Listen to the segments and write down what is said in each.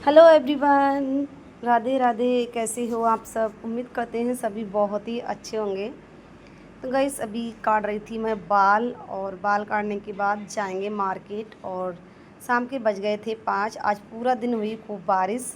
Hello everyone, Radhe Radhe. कैसे हो आप सब? उम्मीद करते हैं सभी बहुत ही अच्छे होंगे। तो गाइस अभी काट रही थी मैं बाल, और बाल काटने के बाद जाएंगे मार्केट। और शाम के बज गए थे 5। आज पूरा दिन हुई खूब बारिश,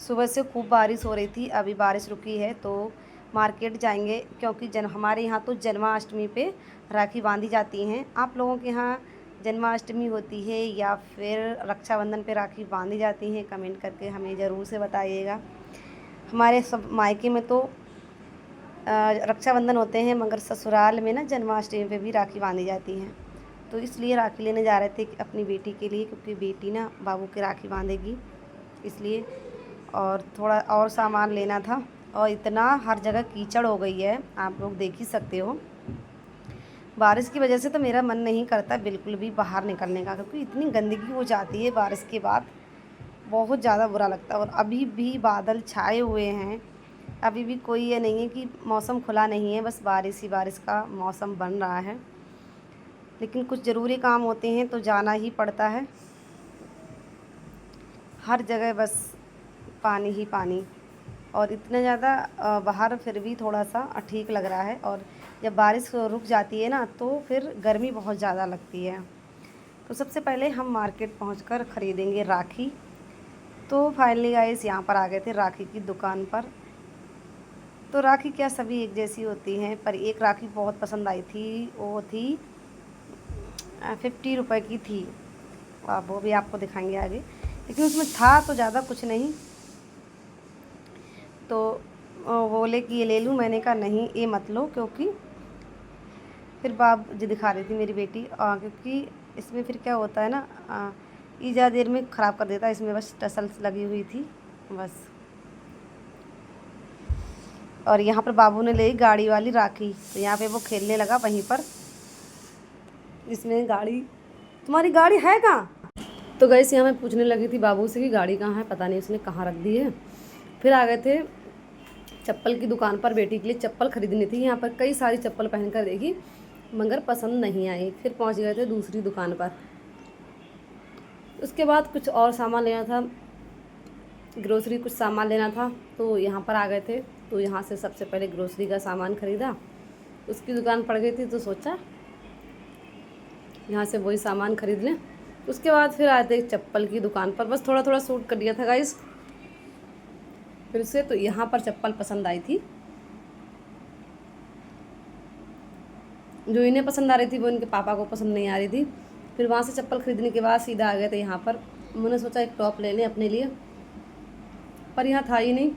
सुबह से खूब बारिश हो रही थी। अभी बारिश रुकी है तो मार्केट जाएंगे, क्योंकि हमारे यहाँ तो जन्माष्टमी पे राखी बांधी जाती हैं। आप लोगों के यहाँ जन्माष्टमी होती है या फिर रक्षाबंधन पे राखी बांधी जाती हैं? कमेंट करके हमें ज़रूर से बताइएगा। हमारे सब मायके में तो रक्षाबंधन होते हैं, मगर ससुराल में ना जन्माष्टमी पे भी राखी बांधी जाती हैं। तो इसलिए राखी लेने जा रहे थे अपनी बेटी के लिए, क्योंकि बेटी ना बाबू की राखी बांधेगी, इसलिए। और थोड़ा और सामान लेना था, और इतना हर जगह कीचड़ हो गई है, आप लोग देख ही सकते हो। बारिश की वजह से तो मेरा मन नहीं करता बिल्कुल भी बाहर निकलने का, क्योंकि इतनी गंदगी हो जाती है बारिश के बाद, बहुत ज़्यादा बुरा लगता है। और अभी भी बादल छाए हुए हैं, अभी भी कोई ये नहीं है कि मौसम खुला नहीं है, बस बारिश ही बारिश का मौसम बन रहा है। लेकिन कुछ ज़रूरी काम होते हैं तो जाना ही पड़ता है। हर जगह बस पानी ही पानी, और इतना ज़्यादा बाहर फिर भी थोड़ा सा ठीक लग रहा है। और जब बारिश रुक जाती है ना तो फिर गर्मी बहुत ज़्यादा लगती है। तो सबसे पहले हम मार्केट पहुंचकर ख़रीदेंगे राखी। तो फाइनली गाइस यहाँ पर आ गए थे राखी की दुकान पर। तो राखी क्या सभी एक जैसी होती हैं, पर एक राखी बहुत पसंद आई थी, वो थी 50 रुपये की थी। आप वो भी आपको दिखाएंगे आगे, लेकिन उसमें था तो ज़्यादा कुछ नहीं। तो बोले कि ये ले लूँ, मैंने कहा नहीं ये मत लो, क्योंकि फिर बाप जी दिखा रही थी मेरी बेटी, क्योंकि इसमें फिर क्या होता है ना, ये ज़्यादा देर में ख़राब कर देता है। इसमें बस टसल्स लगी हुई थी बस। और यहाँ पर बाबू ने ले गाड़ी वाली राखी, तो यहाँ पे वो खेलने लगा वहीं पर। इसमें गाड़ी, तुम्हारी गाड़ी है कहाँ? तो गई यहाँ मैं पूछने लगी थी बाबू से कि गाड़ी कहाँ है, पता नहीं उसने कहाँ रख दी है। फिर आ गए थे चप्पल की दुकान पर, बेटी के लिए चप्पल खरीदनी थी। यहाँ पर कई सारी चप्पल पहन कर देखी, मगर पसंद नहीं आई। फिर पहुँच गए थे दूसरी दुकान पर। उसके बाद कुछ और सामान लेना था, ग्रोसरी कुछ सामान लेना था, तो यहाँ पर आ गए थे। तो यहाँ से सबसे पहले ग्रोसरी का सामान ख़रीदा। उसकी दुकान पड़ गई थी तो सोचा यहाँ से वही सामान ख़रीद लें। उसके बाद फिर आए थे चप्पल की दुकान पर, बस थोड़ा थोड़ा सूट कर दिया था गाइस फिर से। तो यहाँ पर चप्पल पसंद आई थी, जो इन्हें पसंद आ रही थी वो इनके पापा को पसंद नहीं आ रही थी। फिर वहाँ से चप्पल ख़रीदने के बाद सीधा आ गए थे यहाँ पर। मैंने सोचा एक टॉप ले लें अपने लिए, पर यहाँ था ही नहीं,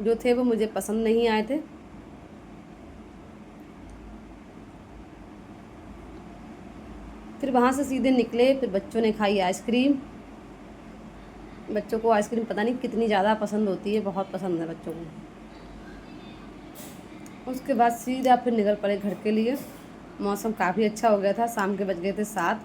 जो थे वो मुझे पसंद नहीं आए थे। फिर वहाँ से सीधे निकले, फिर बच्चों ने खाई आइसक्रीम। बच्चों को आइसक्रीम पता नहीं कितनी ज़्यादा पसंद होती है, बहुत पसंद है बच्चों को। उसके बाद सीधा फिर निकल पड़े घर के लिए। मौसम काफ़ी अच्छा हो गया था, शाम के बज गए थे 7।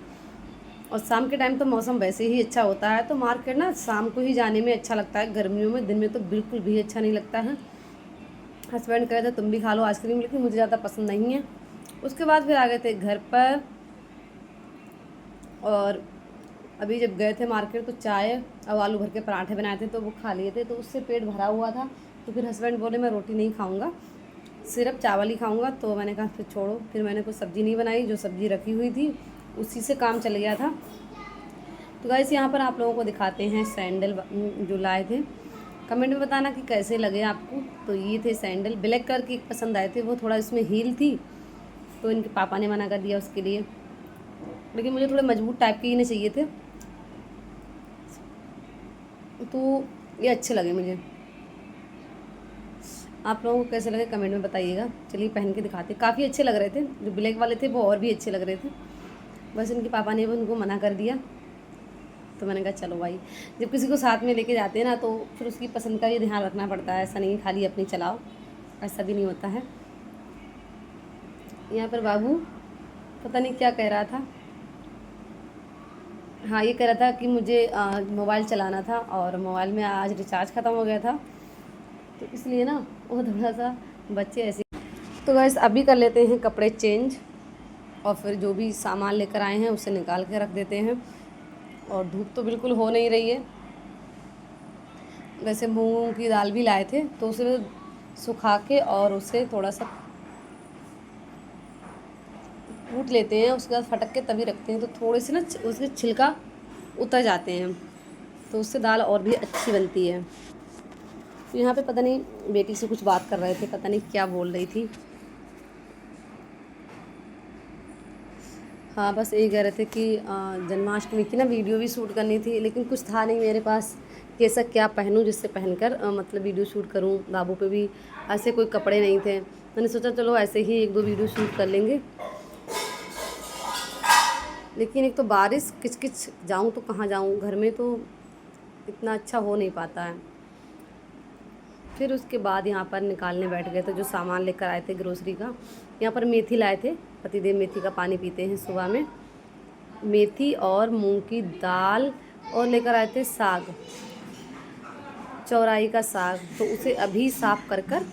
और शाम के टाइम तो मौसम वैसे ही अच्छा होता है, तो मार्केट ना शाम को ही जाने में अच्छा लगता है, गर्मियों में दिन में तो बिल्कुल भी अच्छा नहीं लगता है। हस्बैंड कह रहे थे तुम भी खा लो आइसक्रीम, लेकिन मुझे ज़्यादा पसंद नहीं है। उसके बाद फिर आ गए थे घर पर, और अभी जब गए थे मार्केट तो चाय और आलू भर के पराठे बनाए थे तो वो खा लिए थे, तो उससे पेट भरा हुआ था। तो फिर हस्बैंड बोले मैं रोटी नहीं खाऊंगा, सिर्फ चावल ही खाऊंगा। तो मैंने कहा फिर छोड़ो, फिर मैंने कुछ सब्ज़ी नहीं बनाई, जो सब्ज़ी रखी हुई थी उसी से काम चल गया था। तो गाइस यहाँ पर आप लोगों को दिखाते हैं सैंडल जो लाए थे। कमेंट में बताना कि कैसे लगे आपको। तो ये थे सैंडल, ब्लैक कलर की पसंद आए थे, वो थोड़ा इसमें हील थी तो इनके पापा ने मना कर दिया उसके लिए, लेकिन मुझे थोड़े मजबूत टाइप के ही नहीं चाहिए थे, तो ये अच्छे लगे मुझे। आप लोगों को कैसे लगे कमेंट में बताइएगा। चलिए पहन के दिखाते, काफ़ी अच्छे लग रहे थे। जो ब्लैक वाले थे वो और भी अच्छे लग रहे थे, बस इनके पापा ने भी उनको मना कर दिया। तो मैंने कहा चलो भाई, जब किसी को साथ में लेके जाते हैं ना तो फिर उसकी पसंद का भी ध्यान रखना पड़ता है, ऐसा नहीं खाली अपनी चलाओ, ऐसा भी नहीं होता है। यहाँ पर बाबू पता नहीं क्या कह रहा था, हाँ ये कह रहा था कि मुझे मोबाइल चलाना था, और मोबाइल में आज रिचार्ज ख़त्म हो गया था, तो इसलिए ना वो थोड़ा सा बच्चे ऐसे। तो गैस अभी कर लेते हैं कपड़े चेंज, और फिर जो भी सामान लेकर आए हैं उसे निकाल के रख देते हैं। और धूप तो बिल्कुल हो नहीं रही है। वैसे मूंग की दाल भी लाए थे तो उसे सुखा के और उसे थोड़ा सा कूट लेते हैं, उसके बाद फटक के तभी रखते हैं तो थोड़े से ना उसके छिलका उतर जाते हैं, तो उससे दाल और भी अच्छी बनती है। तो यहाँ पे पता नहीं बेटी से कुछ बात कर रहे थे, पता नहीं क्या बोल रही थी। हाँ बस यही कह रहे थे कि जन्माष्टमी की ना वीडियो भी शूट करनी थी, लेकिन कुछ था नहीं मेरे पास कि ऐसा क्या पहनूं जिससे पहनकर मतलब वीडियो शूट करूं। बाबू पे भी ऐसे कोई कपड़े नहीं थे, मैंने सोचा चलो ऐसे ही एक दो वीडियो शूट कर लेंगे। लेकिन एक तो बारिश किच जाऊं तो कहाँ जाऊं, घर में तो इतना अच्छा हो नहीं पाता है। फिर उसके बाद यहाँ पर निकालने बैठ गए थे जो सामान लेकर आए थे ग्रोसरी का। यहाँ पर मेथी लाए थे, पतिदेव मेथी का पानी पीते हैं सुबह में। मेथी और मूंग की दाल, और लेकर आए थे साग, चौराई का साग, तो उसे अभी साफ़ कर कर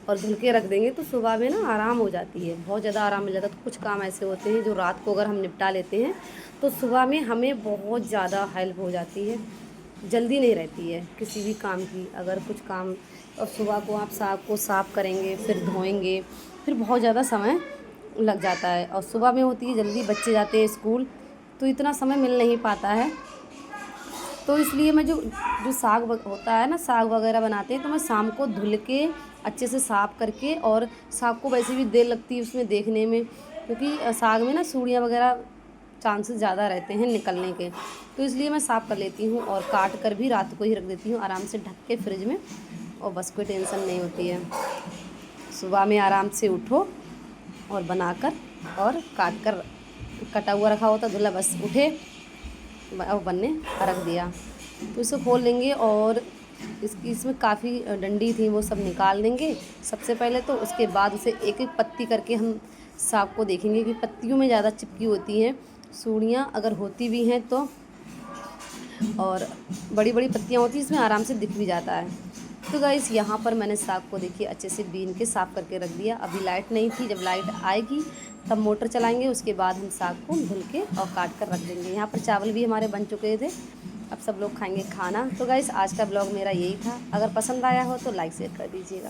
और धुल के रख देंगे तो सुबह में ना आराम हो जाती है, बहुत ज़्यादा आराम मिल जाता है। तो कुछ काम ऐसे होते हैं जो रात को अगर हम निपटा लेते हैं तो सुबह में हमें बहुत ज़्यादा हेल्प हो जाती है, जल्दी नहीं रहती है किसी भी काम की। अगर कुछ काम और सुबह को आप साग को साफ़ करेंगे, फिर धोएंगे, फिर बहुत ज़्यादा समय लग जाता है। और सुबह में होती है जल्दी, बच्चे जाते हैं स्कूल, तो इतना समय मिल नहीं पाता है। तो इसलिए मैं जो जो साग होता है ना, साग वगैरह बनाते हैं तो मैं शाम को धुल के अच्छे से साफ़ करके, और साग को वैसे भी देर लगती है उसमें देखने में, क्योंकि साग में ना सूढ़ियाँ वगैरह चांसेस ज़्यादा रहते हैं निकलने के, तो इसलिए मैं साफ़ कर लेती हूँ और काट कर भी रात को ही रख देती हूँ आराम से ढक के फ्रिज में, और बस कोई टेंशन नहीं होती है। सुबह में आराम से उठो और बनाकर और काट कर, कटा हुआ रखा होता धुला, बस उठे और बनने रख दिया। तो इसे खोल लेंगे और इसमें काफ़ी डंडी थी वो सब निकाल देंगे सबसे पहले, तो उसके बाद उसे एक एक पत्ती करके हम साग को देखेंगे कि पत्तियों में ज़्यादा चिपकी होती हैं सूढ़ियाँ, अगर होती भी हैं तो, और बड़ी बड़ी पत्तियाँ होती हैं इसमें आराम से दिख भी जाता है। तो गाइस यहाँ पर मैंने साग को देखिए अच्छे से बीन के साफ़ करके रख दिया। अभी लाइट नहीं थी, जब लाइट आएगी तब मोटर चलाएंगे, उसके बाद हम साग को धुल के और काट कर रख देंगे। यहाँ पर चावल भी हमारे बन चुके थे, अब सब लोग खाएंगे खाना। तो गाइस आज का ब्लॉग मेरा यही था, अगर पसंद आया हो तो लाइक शेयर कर दीजिएगा।